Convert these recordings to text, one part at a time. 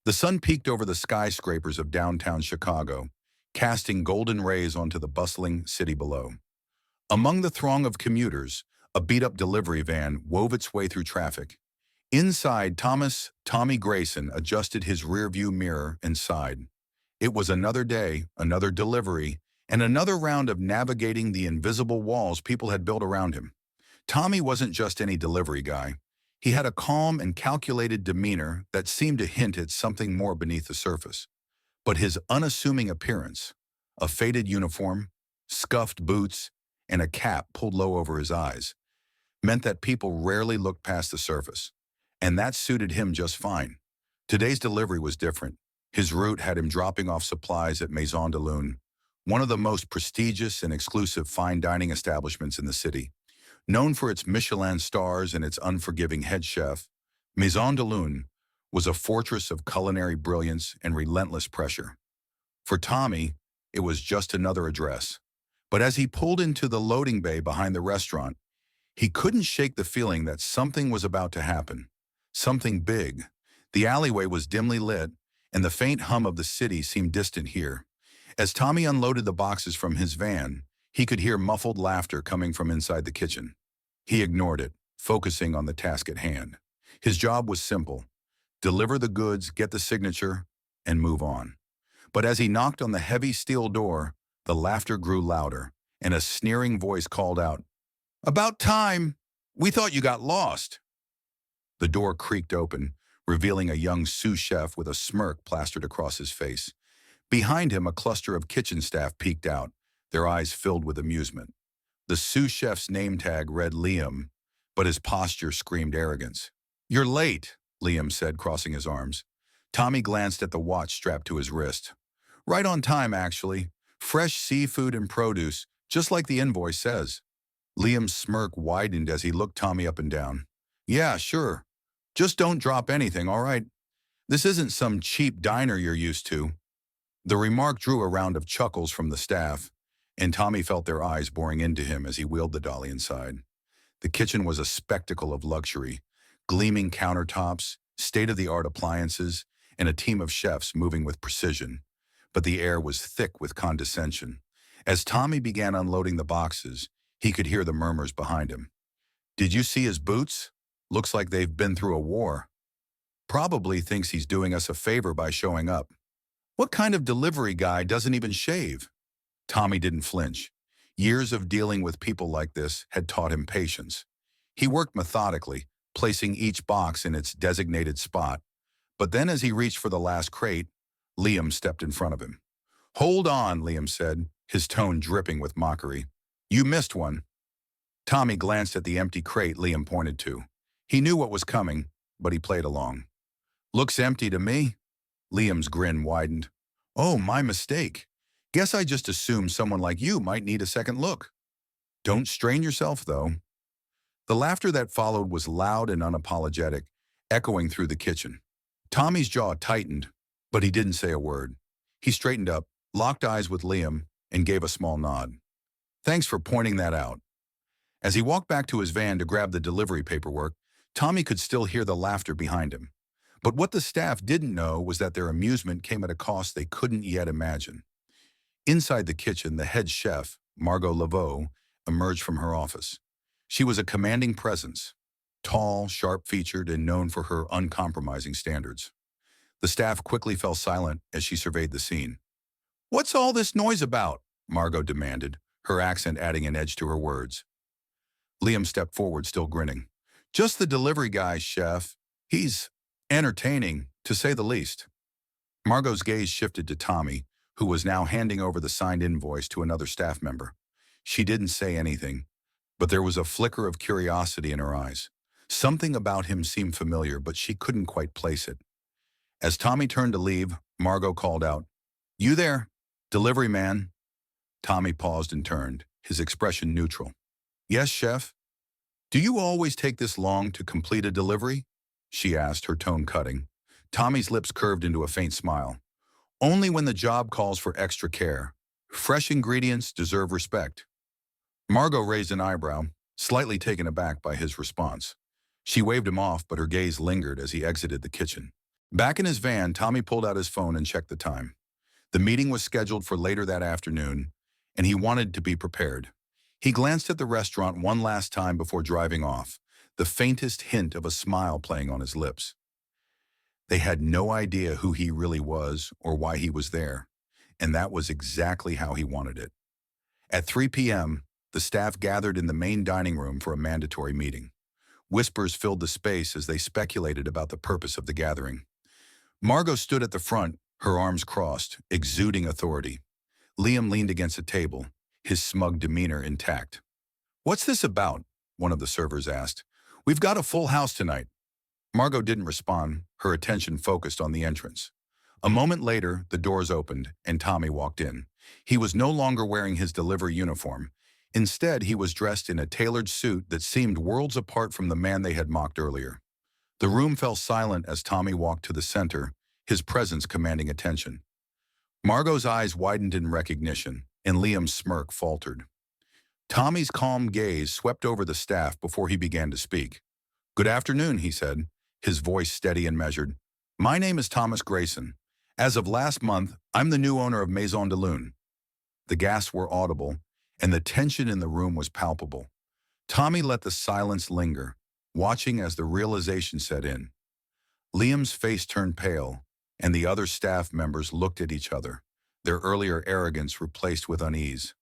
The sun peeked over the skyscrapers of downtown Chicago, casting golden rays onto the bustling city below. Among the throng of commuters, a beat-up delivery van wove its way through traffic. Inside, Tommy Grayson adjusted his rearview mirror and sighed. It was another day, another delivery, and another round of navigating the invisible walls people had built around him. Tommy wasn't just any delivery guy. He had a calm and calculated demeanor that seemed to hint at something more beneath the surface. But his unassuming appearance, a faded uniform, scuffed boots, and a cap pulled low over his eyes, meant that people rarely looked past the surface. And that suited him just fine. Today's delivery was different. His route had him dropping off supplies at Maison De Lune, one of the most prestigious and exclusive fine dining establishments in the city. Known for its Michelin stars and its unforgiving head chef, Maison De Lune was a fortress of culinary brilliance and relentless pressure. For Tommy, it was just another address. But as he pulled into the loading bay behind the restaurant, he couldn't shake the feeling that something was about to happen. Something big. The alleyway was dimly lit, and the faint hum of the city seemed distant here. As Tommy unloaded the boxes from his van, he could hear muffled laughter coming from inside the kitchen. He ignored it, focusing on the task at hand. His job was simple: deliver the goods, get the signature, and move on. But as he knocked on the heavy steel door, the laughter grew louder, and a sneering voice called out, "About time! We thought you got lost." The door creaked open, revealing a young sous chef with a smirk plastered across his face. Behind him, a cluster of kitchen staff peeked out, their eyes filled with amusement. The sous chef's name tag read Liam, but his posture screamed arrogance. "You're late," Liam said, crossing his arms. Tommy glanced at the watch strapped to his wrist. "Right on time, actually. Fresh seafood and produce, just like the invoice says." Liam's smirk widened as he looked Tommy up and down. "Yeah, sure. Just don't drop anything, all right? This isn't some cheap diner you're used to." The remark drew a round of chuckles from the staff, and Tommy felt their eyes boring into him as he wheeled the dolly inside. The kitchen was a spectacle of luxury: gleaming countertops, state-of-the-art appliances, and a team of chefs moving with precision. But the air was thick with condescension. As Tommy began unloading the boxes, he could hear the murmurs behind him. "Did you see his boots? Looks like they've been through a war. Probably thinks he's doing us a favor by showing up. What kind of delivery guy doesn't even shave?" Tommy didn't flinch. Years of dealing with people like this had taught him patience. He worked methodically, placing each box in its designated spot. But then as he reached for the last crate, Liam stepped in front of him. "Hold on," Liam said, his tone dripping with mockery. "You missed one." Tommy glanced at the empty crate Liam pointed to. He knew what was coming, but he played along. "Looks empty to me." Liam's grin widened. "Oh, my mistake. Guess I just assumed someone like you might need a second look. Don't strain yourself, though." The laughter that followed was loud and unapologetic, echoing through the kitchen. Tommy's jaw tightened, but he didn't say a word. He straightened up, locked eyes with Liam, and gave a small nod. "Thanks for pointing that out." As he walked back to his van to grab the delivery paperwork, Tommy could still hear the laughter behind him. But what the staff didn't know was that their amusement came at a cost they couldn't yet imagine. Inside the kitchen, the head chef, Margot Laveau, emerged from her office. She was a commanding presence, tall, sharp-featured, and known for her uncompromising standards. The staff quickly fell silent as she surveyed the scene. "What's all this noise about?" Margot demanded, her accent adding an edge to her words. Liam stepped forward, still grinning. "Just the delivery guy, chef. He's entertaining, to say the least." Margot's gaze shifted to Tommy, who was now handing over the signed invoice to another staff member. She didn't say anything, but there was a flicker of curiosity in her eyes. Something about him seemed familiar, but she couldn't quite place it. As Tommy turned to leave, Margot called out, "You there, delivery man?" Tommy paused and turned, his expression neutral. "Yes, chef." "Do you always take this long to complete a delivery?" she asked, her tone cutting. Tommy's lips curved into a faint smile. "Only when the job calls for extra care. Fresh ingredients deserve respect." Margot raised an eyebrow, slightly taken aback by his response. She waved him off, but her gaze lingered as he exited the kitchen. Back in his van, Tommy pulled out his phone and checked the time. The meeting was scheduled for later that afternoon, and he wanted to be prepared. He glanced at the restaurant one last time before driving off, the faintest hint of a smile playing on his lips. They had no idea who he really was or why he was there, and that was exactly how he wanted it. At 3 p.m., the staff gathered in the main dining room for a mandatory meeting. Whispers filled the space as they speculated about the purpose of the gathering. Margot stood at the front, her arms crossed, exuding authority. Liam leaned against a table, his smug demeanor intact. "What's this about?" one of the servers asked. "We've got a full house tonight." Margot didn't respond, her attention focused on the entrance. A moment later, the doors opened, and Tommy walked in. He was no longer wearing his delivery uniform. Instead, he was dressed in a tailored suit that seemed worlds apart from the man they had mocked earlier. The room fell silent as Tommy walked to the center, his presence commanding attention. Margot's eyes widened in recognition, and Liam's smirk faltered. Tommy's calm gaze swept over the staff before he began to speak. "Good afternoon," he said, his voice steady and measured. "My name is Thomas Grayson. As of last month, I'm the new owner of Maison De Lune." The gasps were audible, and the tension in the room was palpable. Tommy let the silence linger, watching as the realization set in. Liam's face turned pale, and the other staff members looked at each other, their earlier arrogance replaced with unease.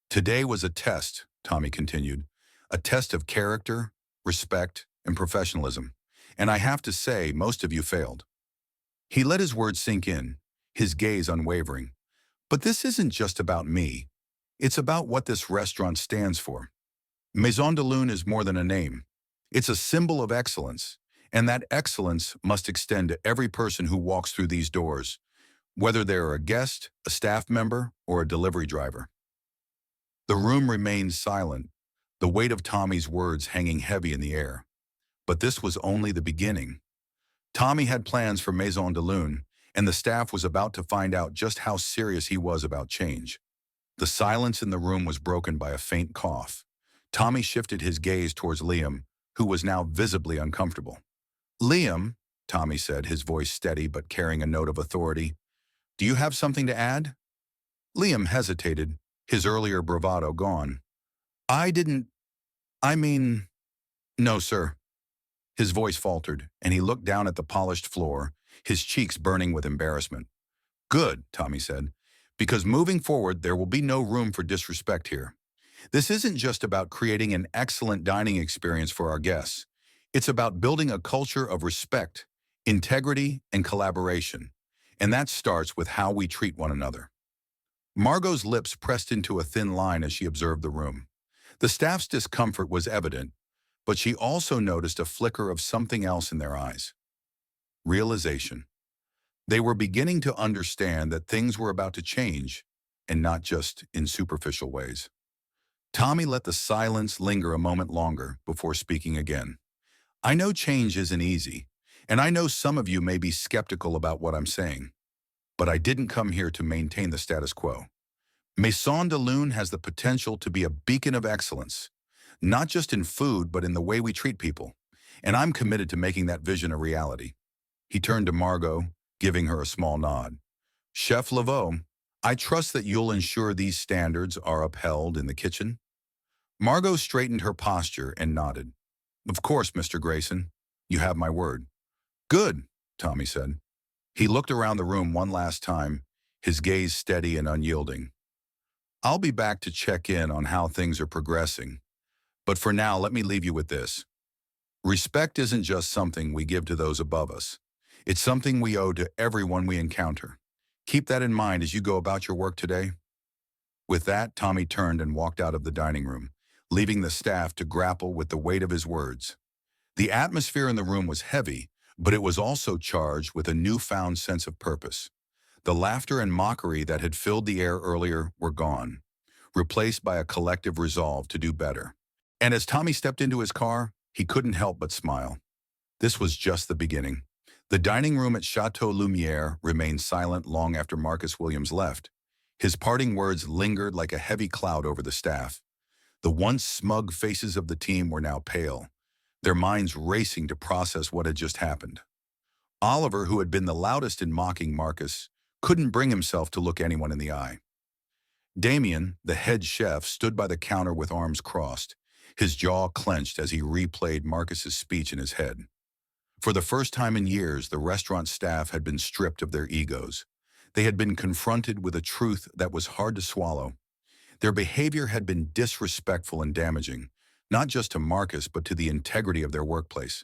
"Today was a test," Tommy continued, "a test of character, respect, and professionalism. And I have to say, most of you failed." He let his words sink in, his gaze unwavering. "But this isn't just about me. It's about what this restaurant stands for. Maison de Lune is more than a name. It's a symbol of excellence, and that excellence must extend to every person who walks through these doors, whether they're a guest, a staff member, or a delivery driver." The room remained silent, the weight of Tommy's words hanging heavy in the air. But this was only the beginning. Tommy had plans for Maison de Lune, and the staff was about to find out just how serious he was about change. The silence in the room was broken by a faint cough. Tommy shifted his gaze towards Liam, who was now visibly uncomfortable. "Liam," Tommy said, his voice steady but carrying a note of authority, "do you have something to add?" Liam hesitated, his earlier bravado gone. I mean, no, sir." His voice faltered, and he looked down at the polished floor, his cheeks burning with embarrassment. "Good," Tommy said, "because moving forward there will be no room for disrespect here. This isn't just about creating an excellent dining experience for our guests. It's about building a culture of respect, integrity, and collaboration. And that starts with how we treat one another." Margot's lips pressed into a thin line as she observed the room. The staff's discomfort was evident, but she also noticed a flicker of something else in their eyes. Realization. They were beginning to understand that things were about to change, and not just in superficial ways. Tommy let the silence linger a moment longer before speaking again. "I know change isn't easy, and I know some of you may be skeptical about what I'm saying, but I didn't come here to maintain the status quo. Maison de Lune has the potential to be a beacon of excellence, not just in food, but in the way we treat people, and I'm committed to making that vision a reality." He turned to Margot, giving her a small nod. "Chef Laveau, I trust that you'll ensure these standards are upheld in the kitchen?" Margot straightened her posture and nodded. "Of course, Mr. Grayson. You have my word." "Good," Tommy said. He looked around the room one last time, his gaze steady and unyielding. "I'll be back to check in on how things are progressing. But for now, let me leave you with this. Respect isn't just something we give to those above us. It's something we owe to everyone we encounter. Keep that in mind as you go about your work today." With that, Tommy turned and walked out of the dining room, leaving the staff to grapple with the weight of his words. The atmosphere in the room was heavy, but it was also charged with a newfound sense of purpose. The laughter and mockery that had filled the air earlier were gone, replaced by a collective resolve to do better. And as Tommy stepped into his car, he couldn't help but smile. This was just the beginning. The dining room at Chateau Lumiere remained silent long after Marcus Williams left. His parting words lingered like a heavy cloud over the staff. The once smug faces of the team were now pale, their minds racing to process what had just happened. Oliver, who had been the loudest in mocking Marcus, couldn't bring himself to look anyone in the eye. Damien, the head chef, stood by the counter with arms crossed, his jaw clenched as he replayed Marcus's speech in his head. For the first time in years, the restaurant staff had been stripped of their egos. They had been confronted with a truth that was hard to swallow. Their behavior had been disrespectful and damaging, not just to Marcus but to the integrity of their workplace.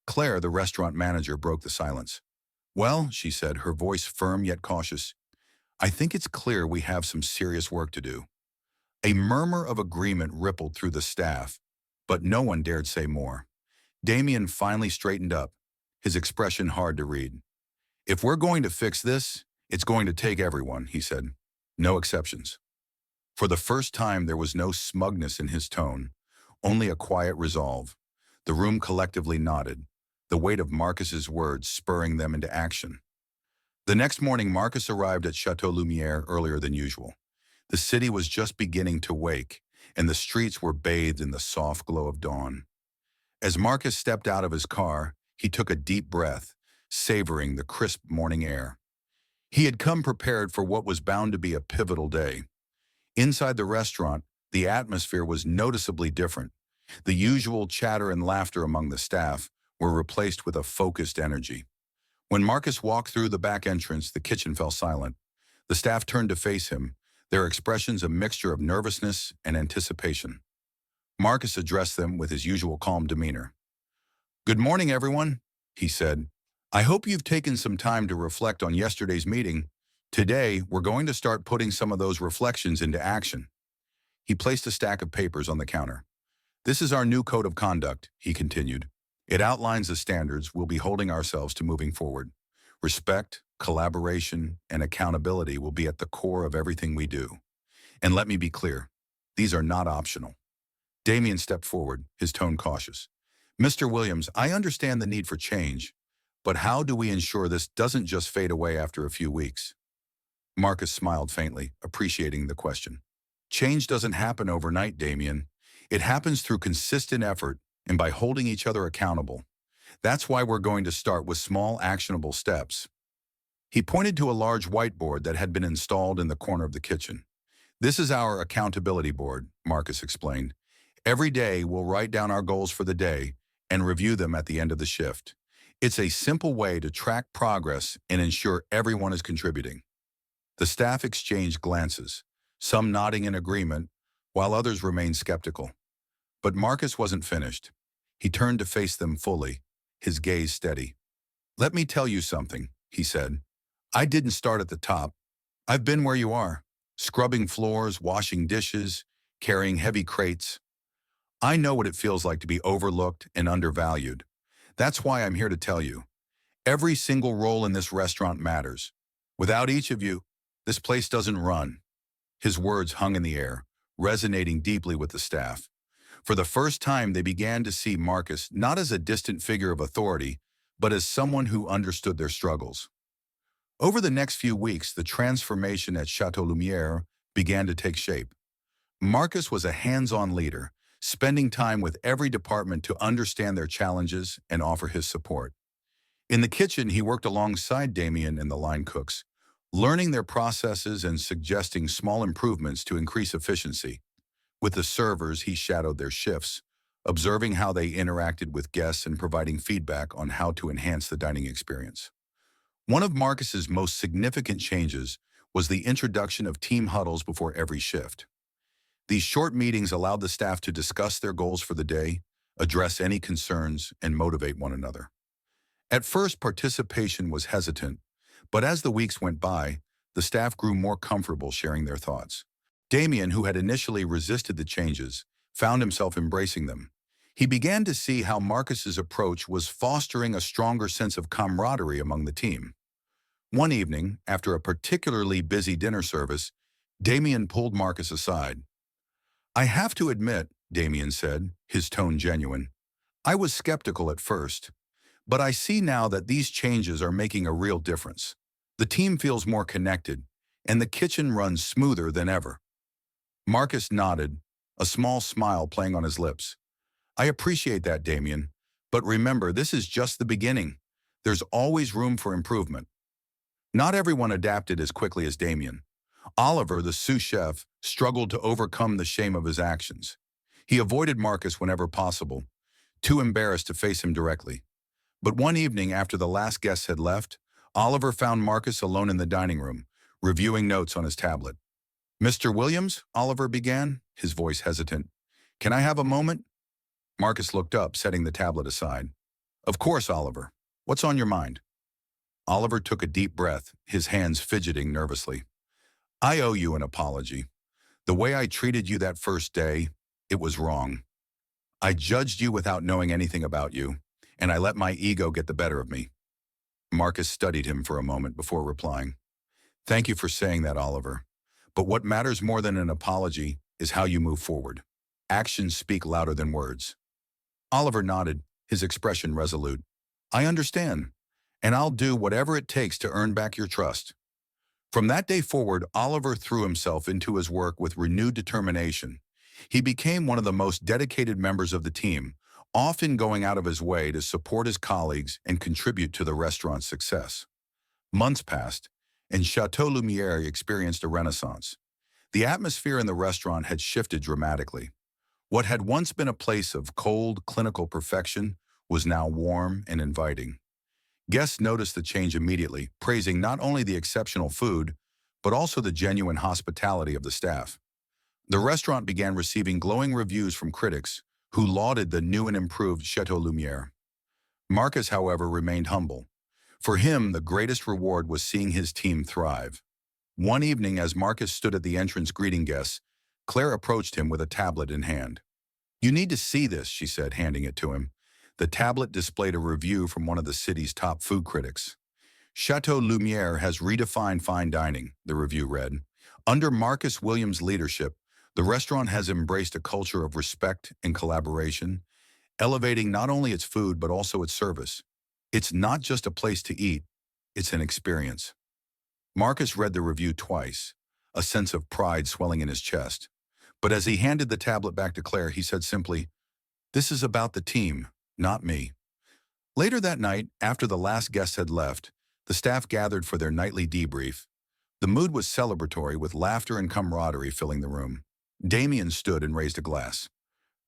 Claire, the restaurant manager, broke the silence. "Well," she said, her voice firm yet cautious, "I think it's clear we have some serious work to do." A murmur of agreement rippled through the staff, but no one dared say more. Damien finally straightened up, his expression hard to read. "If we're going to fix this, it's going to take everyone," he said. "No exceptions." For the first time, there was no smugness in his tone, only a quiet resolve. The room collectively nodded, the weight of Marcus's words spurring them into action. The next morning, Marcus arrived at Chateau Lumiere earlier than usual. The city was just beginning to wake, and the streets were bathed in the soft glow of dawn. As Marcus stepped out of his car, he took a deep breath, savoring the crisp morning air. He had come prepared for what was bound to be a pivotal day. Inside the restaurant, the atmosphere was noticeably different. The usual chatter and laughter among the staff were replaced with a focused energy. When Marcus walked through the back entrance, the kitchen fell silent. The staff turned to face him, their expressions a mixture of nervousness and anticipation. Marcus addressed them with his usual calm demeanor. "Good morning, everyone," he said. "I hope you've taken some time to reflect on yesterday's meeting. Today, we're going to start putting some of those reflections into action." He placed a stack of papers on the counter. "This is our new code of conduct," he continued. "It outlines the standards we'll be holding ourselves to moving forward. Respect, collaboration, and accountability will be at the core of everything we do. And let me be clear, these are not optional." Damien stepped forward, his tone cautious. "Mr. Williams, I understand the need for change, but how do we ensure this doesn't just fade away after a few weeks?" Marcus smiled faintly, appreciating the question. "Change doesn't happen overnight, Damien. It happens through consistent effort and by holding each other accountable. That's why we're going to start with small, actionable steps." He pointed to a large whiteboard that had been installed in the corner of the kitchen. "This is our accountability board," Marcus explained. "Every day, we'll write down our goals for the day and review them at the end of the shift. It's a simple way to track progress and ensure everyone is contributing." The staff exchanged glances, some nodding in agreement, while others remained skeptical. But Marcus wasn't finished. He turned to face them fully, his gaze steady. "Let me tell you something," he said. "I didn't start at the top. I've been where you are, scrubbing floors, washing dishes, carrying heavy crates. I know what it feels like to be overlooked and undervalued. That's why I'm here to tell you. Every single role in this restaurant matters. Without each of you, this place doesn't run." His words hung in the air, resonating deeply with the staff. For the first time, they began to see Marcus not as a distant figure of authority, but as someone who understood their struggles. Over the next few weeks, the transformation at Chateau Lumiere began to take shape. Marcus was a hands-on leader, spending time with every department to understand their challenges and offer his support. In the kitchen, he worked alongside Damien and the line cooks, learning their processes and suggesting small improvements to increase efficiency. With the servers, he shadowed their shifts, observing how they interacted with guests and providing feedback on how to enhance the dining experience. One of Marcus's most significant changes was the introduction of team huddles before every shift. These short meetings allowed the staff to discuss their goals for the day, address any concerns, and motivate one another. At first, participation was hesitant, but as the weeks went by, the staff grew more comfortable sharing their thoughts. Damien, who had initially resisted the changes, found himself embracing them. He began to see how Marcus's approach was fostering a stronger sense of camaraderie among the team. One evening, after a particularly busy dinner service, Damien pulled Marcus aside. "I have to admit," Damien said, his tone genuine, "I was skeptical at first, but I see now that these changes are making a real difference. The team feels more connected, and the kitchen runs smoother than ever." Marcus nodded, a small smile playing on his lips. "I appreciate that, Damien, but remember, this is just the beginning. There's always room for improvement. Not everyone adapted as quickly as Damien. Oliver, the sous chef, struggled to overcome the shame of his actions. He avoided Marcus whenever possible, too embarrassed to face him directly. But one evening after the last guests had left, Oliver found Marcus alone in the dining room, reviewing notes on his tablet. "Mr. Williams," Oliver began, his voice hesitant. "Can I have a moment?" Marcus looked up, setting the tablet aside. "Of course, Oliver. What's on your mind?" Oliver took a deep breath, his hands fidgeting nervously. "I owe you an apology. The way I treated you that first day, it was wrong. I judged you without knowing anything about you, and I let my ego get the better of me." Marcus studied him for a moment before replying. "Thank you for saying that, Oliver. But what matters more than an apology is how you move forward. Actions speak louder than words." Oliver nodded, his expression resolute. "I understand, and I'll do whatever it takes to earn back your trust." From that day forward, Oliver threw himself into his work with renewed determination. He became one of the most dedicated members of the team, often going out of his way to support his colleagues and contribute to the restaurant's success. Months passed, and Chateau Lumiere experienced a renaissance. The atmosphere in the restaurant had shifted dramatically. What had once been a place of cold, clinical perfection was now warm and inviting. Guests noticed the change immediately, praising not only the exceptional food, but also the genuine hospitality of the staff. The restaurant began receiving glowing reviews from critics who lauded the new and improved Chateau Lumiere. Marcus, however, remained humble. For him, the greatest reward was seeing his team thrive. One evening, as Marcus stood at the entrance greeting guests, Claire approached him with a tablet in hand. "You need to see this," she said, handing it to him. The tablet displayed a review from one of the city's top food critics. "Chateau Lumiere has redefined fine dining," the review read. "Under Marcus Williams' leadership, the restaurant has embraced a culture of respect and collaboration, elevating not only its food but also its service. It's not just a place to eat, it's an experience." Marcus read the review twice, a sense of pride swelling in his chest. But as he handed the tablet back to Claire, he said simply, "This is about the team, not me." Later that night, after the last guests had left, the staff gathered for their nightly debrief. The mood was celebratory, with laughter and camaraderie filling the room. Damien stood and raised a glass.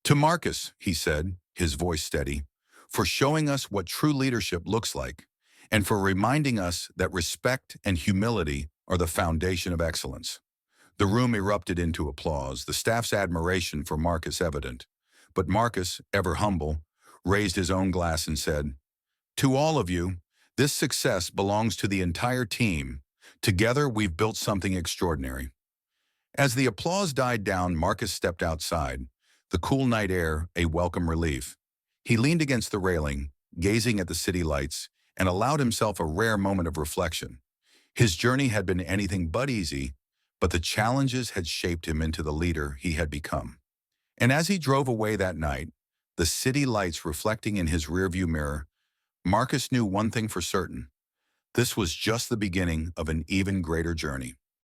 "To Marcus," he said, his voice steady, "for showing us what true leadership looks like, and for reminding us that respect and humility are the foundation of excellence." The room erupted into applause, the staff's admiration for Marcus evident. But Marcus, ever humble, raised his own glass and said, "To all of you, this success belongs to the entire team. Together, we've built something extraordinary." As the applause died down, Marcus stepped outside, the cool night air a welcome relief. He leaned against the railing, gazing at the city lights, and allowed himself a rare moment of reflection. His journey had been anything but easy, but the challenges had shaped him into the leader he had become. And as he drove away that night, the city lights reflecting in his rearview mirror, Marcus knew one thing for certain: this was just the beginning of an even greater journey.